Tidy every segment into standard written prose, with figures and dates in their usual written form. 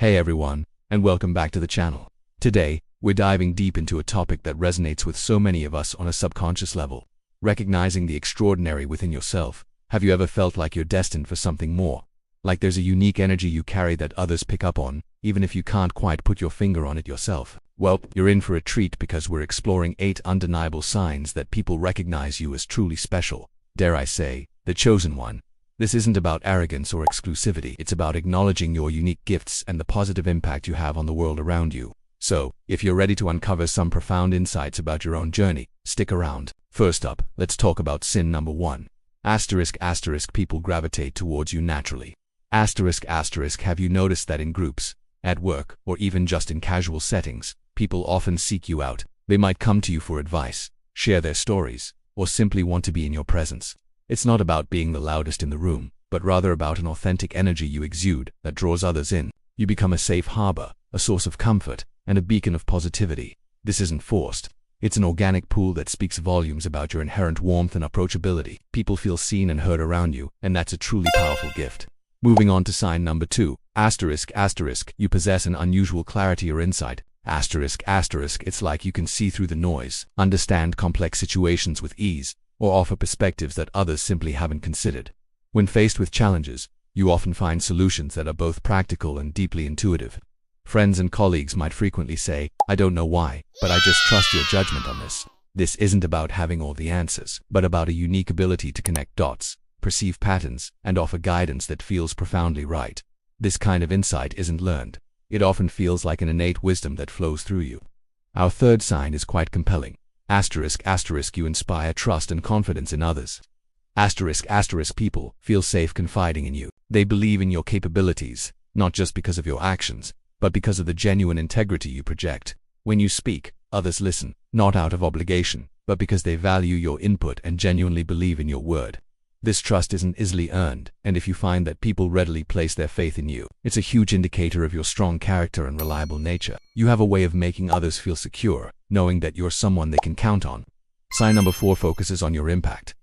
Hey everyone, and welcome back to the channel. Today, we're diving deep into a topic that resonates with so many of us on a subconscious level. Recognizing the extraordinary within yourself. Have you ever felt like you're destined for something more? Like there's a unique energy you carry that others pick up on, even if you can't quite put your finger on it yourself? Well, you're in for a treat because we're exploring 8 undeniable signs that people recognize you as truly special. Dare I say, the chosen one. This isn't about arrogance or exclusivity, it's about acknowledging your unique gifts and the positive impact you have on the world around you. So, if you're ready to uncover some profound insights about your own journey, stick around. First up, let's talk about sin number 1. People gravitate towards you naturally. Have you noticed that in groups, at work, or even just in casual settings, people often seek you out? They might come to you for advice, share their stories, or simply want to be in your presence. It's not about being the loudest in the room, but rather about an authentic energy you exude that draws others in. You become a safe harbor, a source of comfort, and a beacon of positivity. This isn't forced. It's an organic pull that speaks volumes about your inherent warmth and approachability. People feel seen and heard around you, and that's a truly powerful gift. Moving on to sign number 2. You possess an unusual clarity or insight. It's like you can see through the noise, understand complex situations with ease, or offer perspectives that others simply haven't considered. When faced with challenges, you often find solutions that are both practical and deeply intuitive. Friends and colleagues might frequently say, "I don't know why, but I just trust your judgment on this." This isn't about having all the answers, but about a unique ability to connect dots, perceive patterns, and offer guidance that feels profoundly right. This kind of insight isn't learned. It often feels like an innate wisdom that flows through you. Our third sign is quite compelling. You inspire trust and confidence in others. People feel safe confiding in you. They believe in your capabilities, not just because of your actions, but because of the genuine integrity you project. When you speak, others listen, not out of obligation, but because they value your input and genuinely believe in your word. This trust isn't easily earned, and if you find that people readily place their faith in you, it's a huge indicator of your strong character and reliable nature. You have a way of making others feel secure, knowing that you're someone they can count on. Sign number 4 focuses on your impact.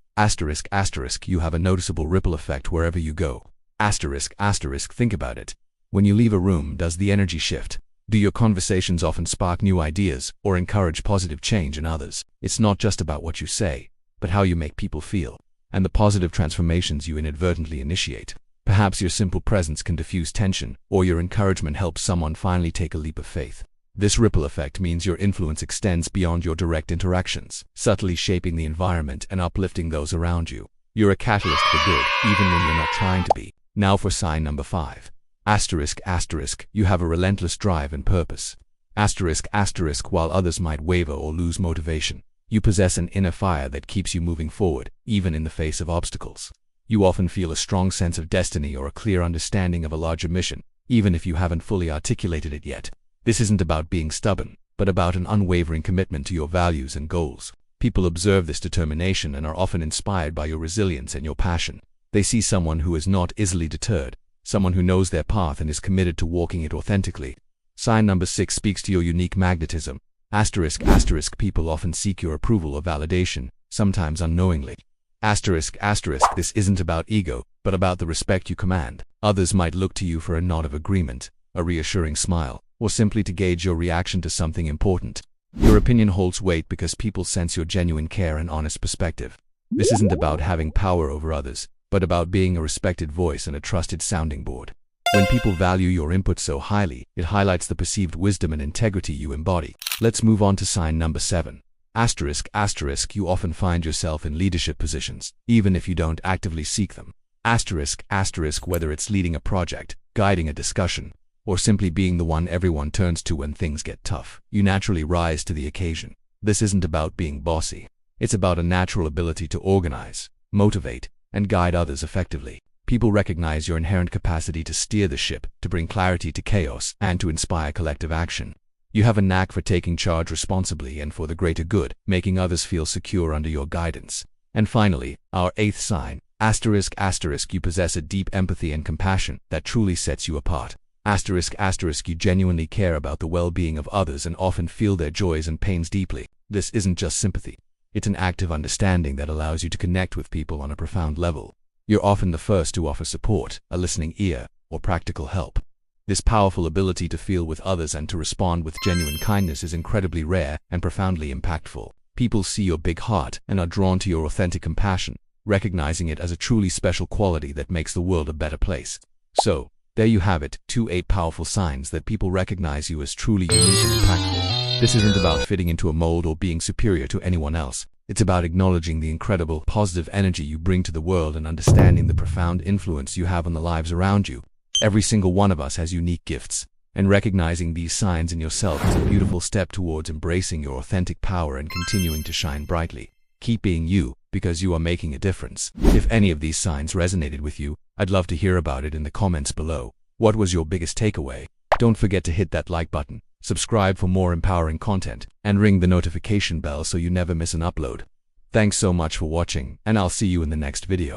You have a noticeable ripple effect wherever you go. Think about it. When you leave a room, does the energy shift? Do your conversations often spark new ideas or encourage positive change in others? It's not just about what you say, but how you make people feel, and the positive transformations you inadvertently initiate. Perhaps your simple presence can diffuse tension, or your encouragement helps someone finally take a leap of faith. This ripple effect means your influence extends beyond your direct interactions, subtly shaping the environment and uplifting those around you. You're a catalyst for good, even when you're not trying to be. Now for sign number 5. You have a relentless drive and purpose. While others might waver or lose motivation, you possess an inner fire that keeps you moving forward, even in the face of obstacles. You often feel a strong sense of destiny or a clear understanding of a larger mission, even if you haven't fully articulated it yet. This isn't about being stubborn, but about an unwavering commitment to your values and goals. People observe this determination and are often inspired by your resilience and your passion. They see someone who is not easily deterred, someone who knows their path and is committed to walking it authentically. Sign number 6 speaks to your unique magnetism. People often seek your approval or validation, sometimes unknowingly. This isn't about ego, but about the respect you command. Others might look to you for a nod of agreement, a reassuring smile, or simply to gauge your reaction to something important. Your opinion holds weight because people sense your genuine care and honest perspective. This isn't about having power over others, but about being a respected voice and a trusted sounding board. When people value your input so highly, it highlights the perceived wisdom and integrity you embody. Let's move on to sign number 7. You often find yourself in leadership positions, even if you don't actively seek them. Whether it's leading a project, guiding a discussion, or simply being the one everyone turns to when things get tough, you naturally rise to the occasion. This isn't about being bossy. It's about a natural ability to organize, motivate, and guide others effectively. People recognize your inherent capacity to steer the ship, to bring clarity to chaos, and to inspire collective action. You have a knack for taking charge responsibly and for the greater good, making others feel secure under your guidance. And finally, our 8th sign, you possess a deep empathy and compassion that truly sets you apart. You genuinely care about the well-being of others and often feel their joys and pains deeply. This isn't just sympathy. It's an active understanding that allows you to connect with people on a profound level. You're often the first to offer support, a listening ear, or practical help. This powerful ability to feel with others and to respond with genuine kindness is incredibly rare and profoundly impactful. People see your big heart and are drawn to your authentic compassion, recognizing it as a truly special quality that makes the world a better place. So, there you have it, 8 powerful signs that people recognize you as truly unique and impactful. This isn't about fitting into a mold or being superior to anyone else. It's about acknowledging the incredible, positive energy you bring to the world and understanding the profound influence you have on the lives around you. Every single one of us has unique gifts, and recognizing these signs in yourself is a beautiful step towards embracing your authentic power and continuing to shine brightly. Keep being you, because you are making a difference. If any of these signs resonated with you, I'd love to hear about it in the comments below. What was your biggest takeaway? Don't forget to hit that like button, subscribe for more empowering content, and ring the notification bell so you never miss an upload. Thanks so much for watching, and I'll see you in the next video.